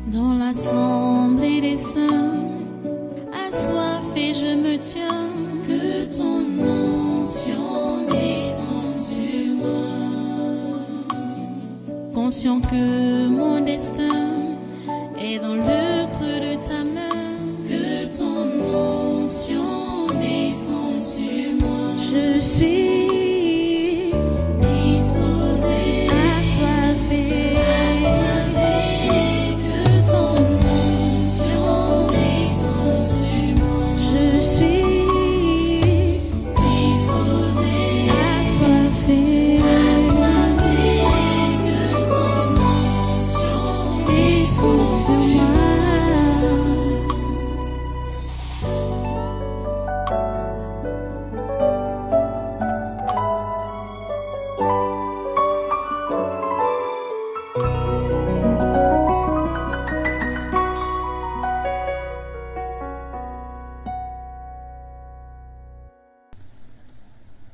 Dans l'assemblée des saints, assoiffé je me tiens, que ton onction descende sur moi. Conscient que mon destin est dans le creux de ta main, que ton onction descende sur moi. Je suis disposé, assoiffé, que ton onction descende sur moi. Je suis disposé, assoiffé, que ton onction descende sur moi.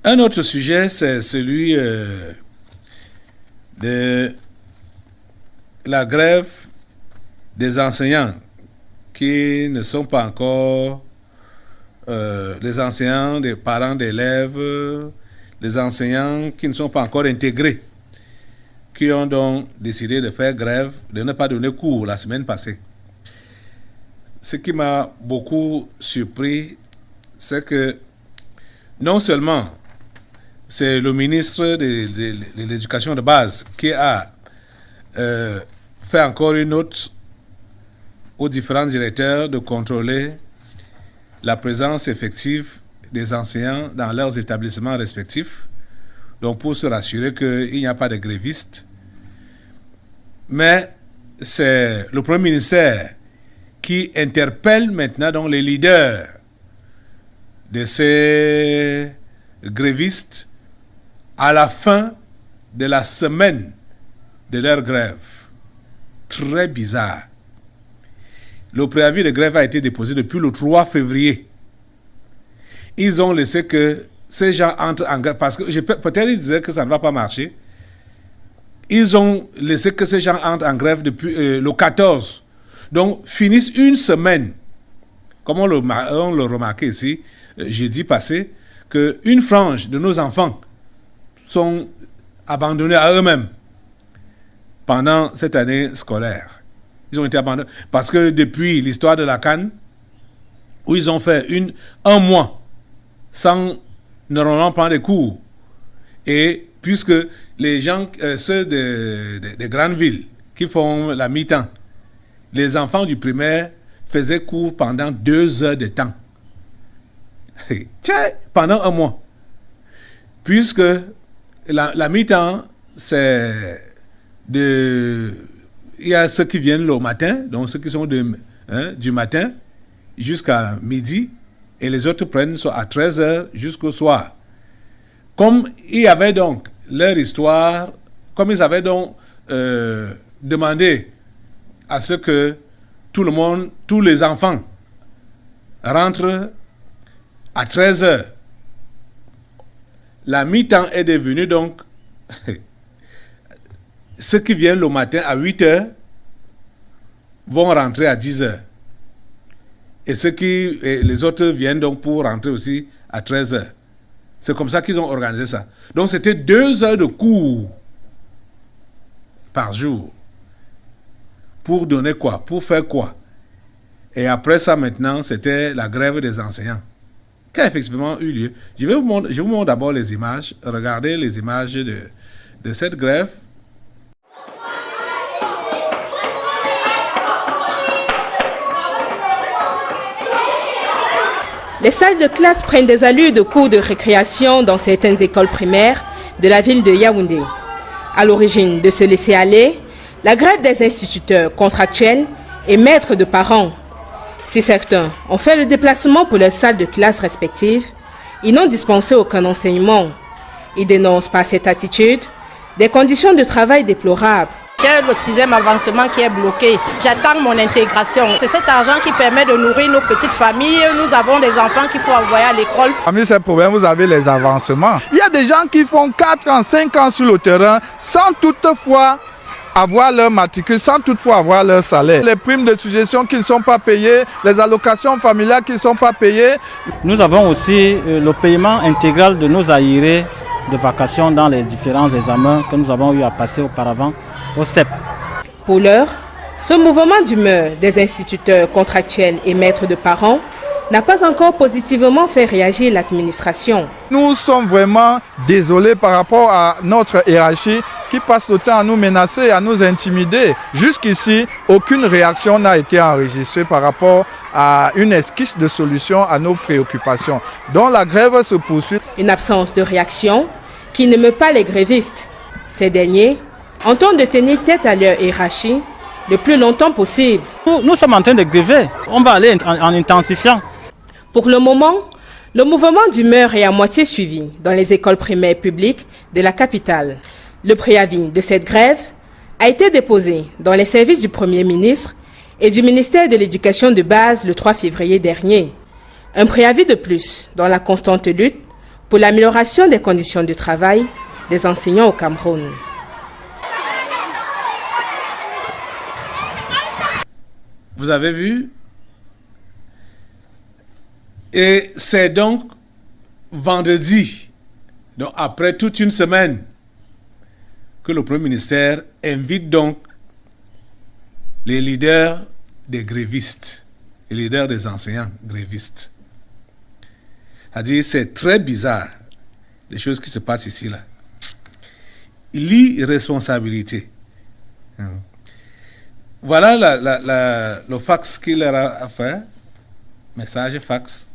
Un autre sujet, c'est celui de la grève des enseignants qui ne sont pas encore les enseignants, des parents d'élèves, les enseignants qui ne sont pas encore intégrés, qui ont donc décidé de faire grève, de ne pas donner cours la semaine passée. Ce qui m'a beaucoup surpris, c'est que non seulement c'est le ministre de l'Éducation de base qui a fait encore une note aux différents directeurs de contrôler la présence effective des enseignants dans leurs établissements respectifs, donc pour se rassurer qu'il n'y a pas de grévistes. Mais c'est le Premier ministère qui interpelle maintenant donc les leaders de ces grévistes à la fin de la semaine de leur grève. Très bizarre. Le préavis de grève a été déposé depuis le 3 février. Ils ont laissé que ces gens entrent en grève, parce que peut-être ils disaient que ça ne va pas marcher. Ils ont laissé que ces gens entrent en grève depuis le 14. Donc, finissent une semaine. Comme on le remarquait ici, jeudi passé, qu'une frange de nos enfants sont abandonnés à eux-mêmes pendant cette année scolaire. Ils ont été abandonnés parce que depuis l'histoire de la CAN, où ils ont fait un mois sans normalement prendre des cours, et puisque les gens, ceux des grandes villes qui font la mi-temps, les enfants du primaire faisaient cours pendant 2 heures de temps. Pendant un mois. Puisque la mi-temps, c'est il y a ceux qui viennent le matin, donc ceux qui sont du matin jusqu'à midi, et les autres prennent soit à 13h jusqu'au soir. Comme il y avait donc leur histoire, comme ils avaient donc demandé à ce que tous les enfants rentrent à 13h, la mi-temps est devenue donc ceux qui viennent le matin à 8h vont rentrer à 10h. Et les autres viennent donc pour rentrer aussi à 13h. C'est comme ça qu'ils ont organisé ça. Donc c'était 2 heures de cours par jour. Pour donner quoi? Pour faire quoi? Et après ça maintenant, c'était la grève des enseignants qui a effectivement eu lieu. Je vous montre d'abord les images. Regardez les images de cette grève. Les salles de classe prennent des allures de cours de récréation dans certaines écoles primaires de la ville de Yaoundé. À l'origine de ce laisser-aller, la grève des instituteurs contractuels et maîtres de parents. Si certains ont fait le déplacement pour leurs salles de classe respectives, ils n'ont dispensé aucun enseignement. Ils dénoncent par cette attitude des conditions de travail déplorables. J'ai le 6e avancement qui est bloqué. J'attends mon intégration. C'est cet argent qui permet de nourrir nos petites familles. Nous avons des enfants qu'il faut envoyer à l'école. Parmi ces problèmes, vous avez les avancements. Il y a des gens qui font 4 ans, 5 ans sur le terrain sans toutefois avoir leur matricule sans toutefois avoir leur salaire. Les primes de suggestion qui ne sont pas payées, les allocations familiales qui ne sont pas payées. Nous avons aussi le paiement intégral de nos aérés de vacations dans les différents examens que nous avons eu à passer auparavant au CEP. Pour l'heure, ce mouvement d'humeur des instituteurs contractuels et maîtres de parents n'a pas encore positivement fait réagir l'administration. Nous sommes vraiment désolés par rapport à notre hiérarchie qui passe le temps à nous menacer, à nous intimider. Jusqu'ici, aucune réaction n'a été enregistrée par rapport à une esquisse de solution à nos préoccupations. Donc la grève se poursuit. Une absence de réaction qui ne meut pas les grévistes. Ces derniers entendent de tenir tête à leur hiérarchie le plus longtemps possible. Nous sommes en train de gréver. On va aller en intensifiant. Pour le moment, le mouvement d'humeur est à moitié suivi dans les écoles primaires publiques de la capitale. Le préavis de cette grève a été déposé dans les services du Premier ministre et du ministère de l'Éducation de base le 3 février dernier. Un préavis de plus dans la constante lutte pour l'amélioration des conditions de travail des enseignants au Cameroun. Vous avez vu? Et c'est donc vendredi, donc après toute une semaine, que le Premier ministère invite donc les leaders des grévistes, les leaders des enseignants grévistes. C'est-à-dire, c'est très bizarre, les choses qui se passent ici, là. L'irresponsabilité. Voilà le fax qu'il leur a fait, message fax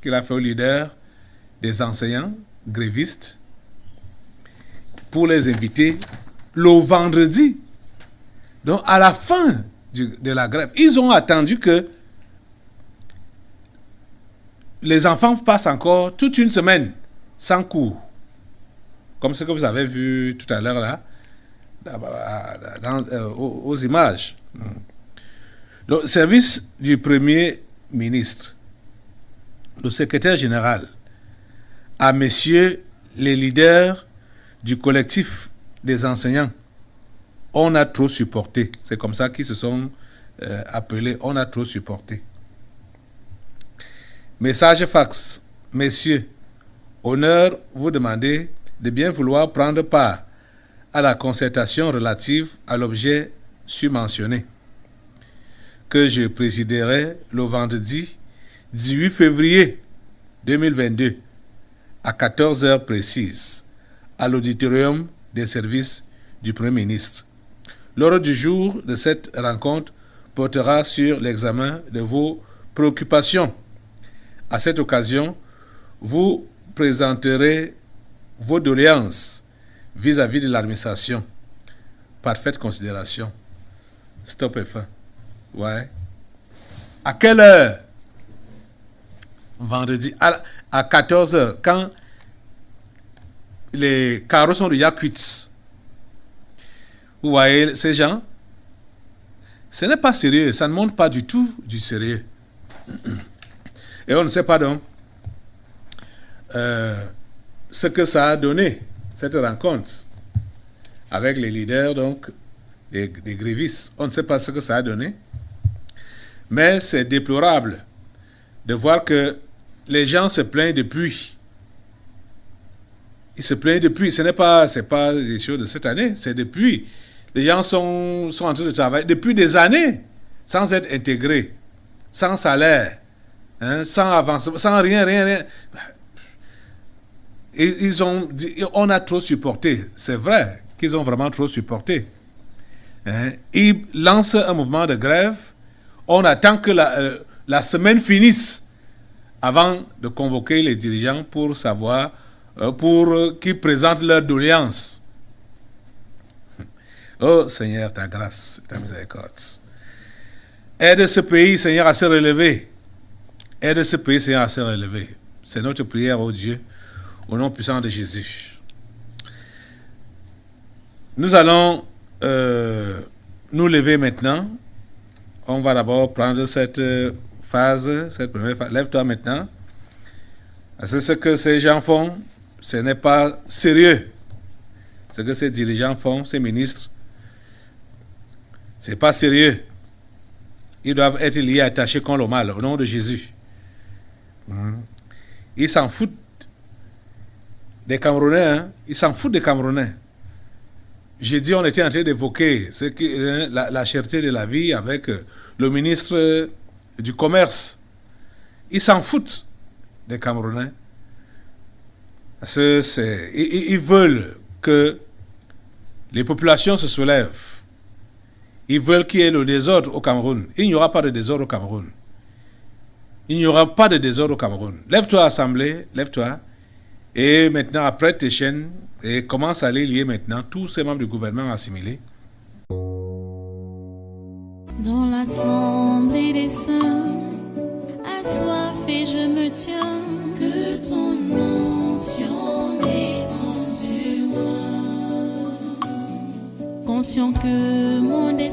qu'il a fait au leader des enseignants grévistes pour les inviter le vendredi. Donc, à la fin de la grève, ils ont attendu que les enfants passent encore toute une semaine sans cours. Comme ce que vous avez vu tout à l'heure là, aux images. Le service du Premier ministre, le secrétaire général, à messieurs les leaders du collectif des enseignants, on a trop supporté. C'est comme ça qu'ils se sont appelés, on a trop supporté. Message fax, messieurs, honneur vous demander de bien vouloir prendre part à la concertation relative à l'objet surmentionné, que je présiderai le vendredi 18 février 2022 à 14 heures précises à l'auditorium des services du Premier ministre. L'ordre du jour de cette rencontre portera sur l'examen de vos préoccupations. À cette occasion, vous présenterez vos doléances vis-à-vis de l'administration. Parfaite considération. Stop et fin. Ouais. À quelle heure? Vendredi à 14 heures, quand les carreaux sont déjà cuits. Vous voyez ces gens? Ce n'est pas sérieux, ça ne montre pas du tout du sérieux. Et on ne sait pas donc ce que ça a donné, cette rencontre avec les leaders donc des grévistes. On ne sait pas ce que ça a donné. Mais c'est déplorable de voir que les gens se plaignent depuis. Ils se plaignent depuis. C'est pas des choses de cette année, c'est depuis. Les gens sont en train de travailler depuis des années sans être intégrés, sans salaire, hein, sans avancement, sans rien. Et ils ont dit, on a trop supporté. C'est vrai qu'ils ont vraiment trop supporté. Hein. Ils lancent un mouvement de grève. On attend que la semaine finisse avant de convoquer les dirigeants pour savoir, pour qu'ils présentent leurs doléances. Oh Seigneur, ta grâce, ta miséricorde. Aide ce pays, Seigneur, à se relever. Aide ce pays, Seigneur, à se relever. C'est notre prière, oh Dieu, au nom puissant de Jésus. Nous allons nous lever maintenant. On va d'abord prendre cette phase, cette première phase. Lève-toi maintenant. Parce que ce que ces gens font, ce n'est pas sérieux. Ce que ces dirigeants font, ces ministres, C'est pas sérieux. Ils doivent être liés, attachés contre le mal, au nom de Jésus. Ils s'en foutent des Camerounais, hein? Ils s'en foutent des Camerounais. J'ai dit, on était en train d'évoquer la cherté de la vie avec le ministre du Commerce. Ils s'en foutent des Camerounais. Parce que ils veulent que les populations se soulèvent. Ils veulent qu'il y ait le désordre au Cameroun. Il n'y aura pas de désordre au Cameroun. Il n'y aura pas de désordre au Cameroun. Lève-toi, Assemblée, lève-toi. Et maintenant, après tes chaînes, et commence à aller lier maintenant tous ces membres du gouvernement assimilés. Dans l'assemblée des saints, assoiffé je me tiens, que ton onction descende sur moi. Conscient que mon destin